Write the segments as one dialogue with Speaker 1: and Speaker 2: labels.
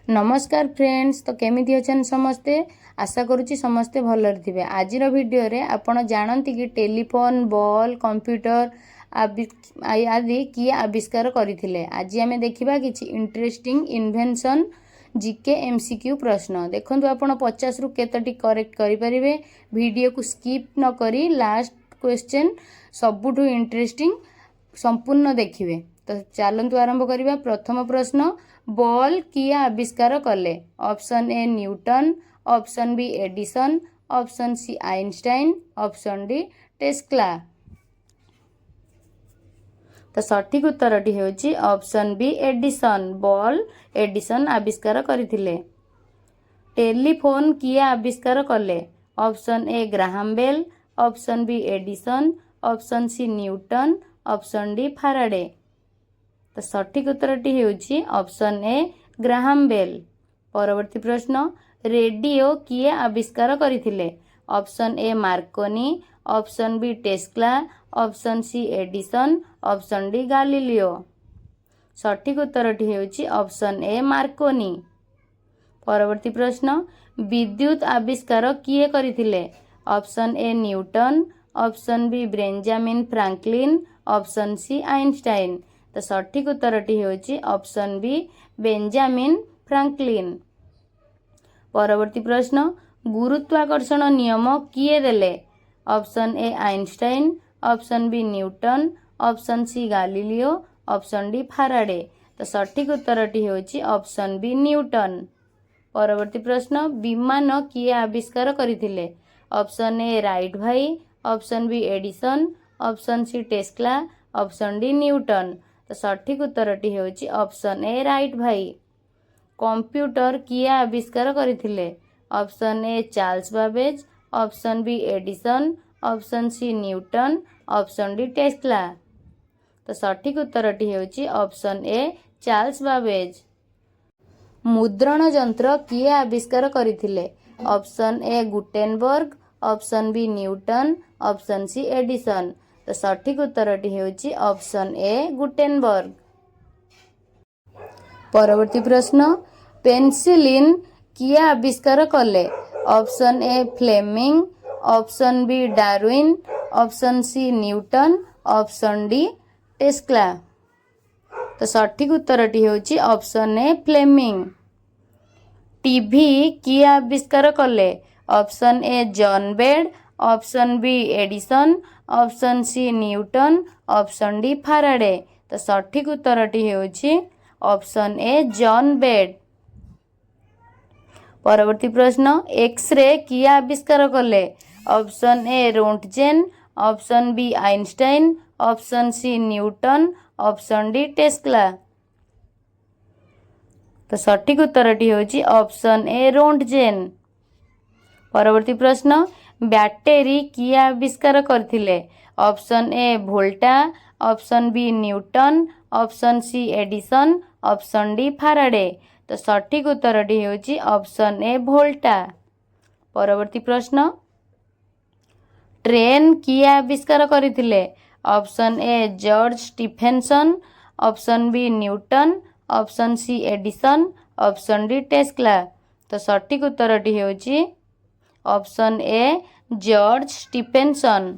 Speaker 1: नमस्कार फ्रेंड्स, तो केमिति अछन समस्ते। आशा करुच्ची समस्ते भलरे थिबे। आजिर वीडियो रे आपण जानती कि टेलीफोन, बॉल, कंप्यूटर आदि किए आविष्कार करथिले। आज आमे देखिबा किछि इंटरेस्टिंग इन्वेंशन जीके एमसीक्यू प्रश्न। देखंतु आपण 50 रु केतटी करेक्ट करि परिबे। वीडियो को स्किप न करी लास्ट क्वेश्चन सबुठु इंटरेस्टिंग संपूर्ण देखिबे। तो चलंतु आरंभ करिबा। प्रथम प्रश्न, बॉल किए आविष्कार कले? Option A Newton, option B Edison, option C Einstein, option D Tesla. तो सठिक उत्तरटी हेउची option B Edison. Ball Edison आविष्कार करथिले। टेलीफोन किए आविष्कार कले? Option A Graham Bell, option B Edison, option C Newton, option D Faraday. तो सठिक उत्तरटी हेउची ऑप्शन ए ग्राहम बेल। परवर्ती प्रश्न, रेडियो किए आविष्कार करथिले? Option A Marconi, option B Tesla, option C Edison, option D Galileo. सठिक उत्तरटी हेउची ऑप्शन ए मार्कोनी। परवर्ती प्रश्न, विद्युत आविष्कार किए करथिले? Option A Newton, option B Benjamin Franklin, option C Einstein. तो सठिक उत्तरटी हेउची ऑप्शन बी बेंजामिन फ्रैंकलिन। परवर्ती प्रश्न, गुरुत्वाकर्षण नियम किए देले? Option A Einstein, option B Newton, option C Galileo, option D Faraday. तो सठिक उत्तरटी हेउची ऑप्शन बी न्यूटन। परवर्ती प्रश्न, विमान किए आविष्कार करथिले? ऑप्शन ए राइट भाई, option B Edison, option C Tesla, option D Newton. तो सठिक उत्तरटी हेउची ऑप्शन ए राइट भाई। कंप्यूटर किए आविष्कार करथिले? Option A Charles Babbage, option B Edison, option C Newton, option D Tesla. तो सठिक उत्तरटी हेउची ऑप्शन ए चार्ल्स बाबेज। मुद्रण यंत्र किए आविष्कार करथिले? Option A Gutenberg, option B Newton, option C Edison. तो सठिक उत्तरटी हेउची ऑप्शन ए गुटेनबर्ग। परवर्ती प्रश्न, पेनिसिलिन किए आविष्कार कले? Option A Fleming, option B Darwin, option C Newton, option D Tesla. तो सठिक उत्तरटी हेउची ऑप्शन ए फ्लेमिंग। टीवी किए आविष्कार कले? Option A John Baird, option B Edison, option C Newton, option D Faraday. तो सठिक उत्तरटी हेउची ऑप्शन ए जॉन बेड। परवर्ती प्रश्न, एक्सरे किए आविष्कार कले? Option A Roentgen, option B Einstein, option C Newton, option D Tesla. तो सठिक उत्तरटी हेउची ऑप्शन ए रोंटगेन। परवर्ती प्रश्न, बैटरी किए आविष्कार करथिले? Option A Volta, option B Newton, option C Edison, option D Faraday. तो सठिक उत्तरटी हेउची ऑप्शन ए वोल्टा। परवर्ती प्रश्न, ट्रेन किए आविष्कार करथिले? Option A George Stephenson, option B Newton, option C Edison, option D Tesla. तो सठिक उत्तरटी हेउची ऑप्शन ए जॉर्ज स्टीफेनसन।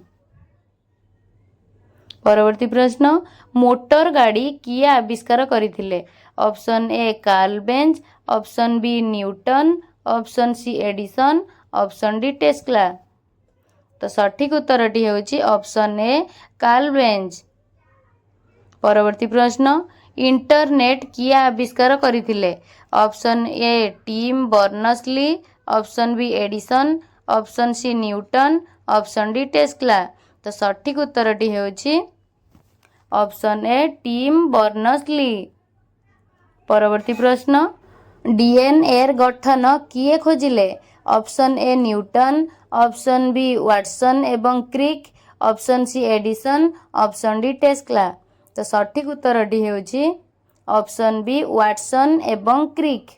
Speaker 1: परवर्ती प्रश्न, मोटर गाड़ी किए आविष्कार करथिले? Option A Karl Benz, option B Newton, option C Edison, option D Tesla. तो सठिक उत्तरटी हेउची ऑप्शन ए कार्ल बेंज। परवर्ती प्रश्न, इंटरनेट किए आविष्कार करथिले? Option A Tim Berners Lee, option B Edison, option C Newton, option D Tesla. तो सठिक उत्तरटी हेउची ऑप्शन ए टिम बर्नर्स-ली। परवर्ती प्रश्न, डीएनए गठन किए खोजिले? Option A Newton, option B Watson एवं Crick, option C Edison, option D Tesla. तो सठिक उत्तरटी हेउची ऑप्शन बी वाटसन एवं क्रिक।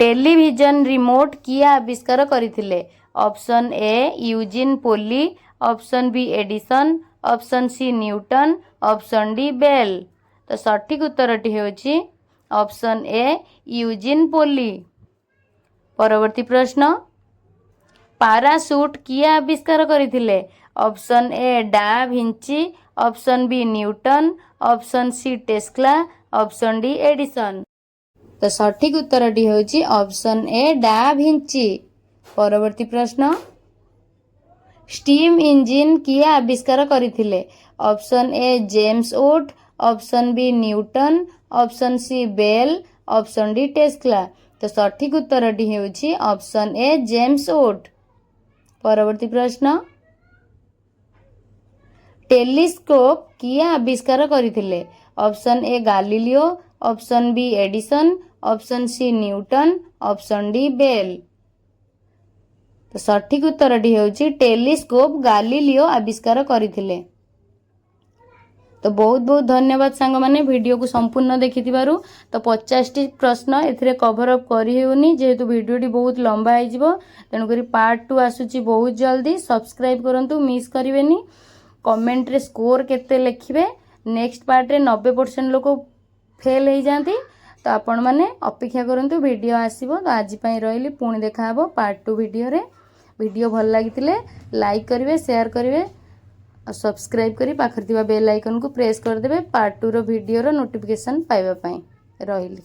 Speaker 1: टेलीविजन रिमोट किए आविष्कार करथिले? Option A Eugene Polley, option B Edison, option C Newton, option D Bell. तो सठिक उत्तरटी हेउची ऑप्शन ए यूजिन पोली। परवर्ती प्रश्न पाराशूट किए आविष्कार करथिले? Option A da Vinci, option B Newton, option C Tesla, option D Edison. तो सठिक उत्तरटी होची ऑप्शन ए डा भिंची। परवर्ती प्रश्न स्टीम इंजिन किए आविष्कार करथिले? Option A James Wood, option B Newton, option C Bell, option D Tesla. तो सठिक उत्तरटी होची ऑप्शन ए जेम्स वुड। परवर्ती प्रश्न टेलीस्कोप किए आविष्कार करथिले? Option A Galileo, option B Edison, option C Newton, option D Bell. तो सठिक उत्तरटी होची टेलीस्कोप गालिलियो आविष्कार करथिले। तो बहुत बहुत धन्यवाद सांग माने वीडियो को संपूर्ण देखिथिबारु। तो 50टी प्रश्न एथिरे कवर अप करी हेउनी जेहेतु वीडियोटी बहुत लंबा है जिवो, तेनु करी पार्ट 2 आसुची बहुत जल्दी। सब्सक्राइब करंतु, मिस करिवेनी। कमेंट रे स्कोर केते लिखिबे। नेक्स्ट पार्ट रे 90% लोक फेल हो जाती। तो आपण माने अपेक्षा करंतु, वीडियो आसीबो। तो आज पई रहिली, पुणी देखा हबो पार्ट 2 वीडियो रे। वीडियो भल लागितिले लाइक करिवे, शेयर करिवे और सब्सक्राइब करी पाखर थिबा बेल आइकन को प्रेस कर देबे पार्ट 2 रो वीडियो रो नोटिफिकेशन पाइबा पई। रहिली।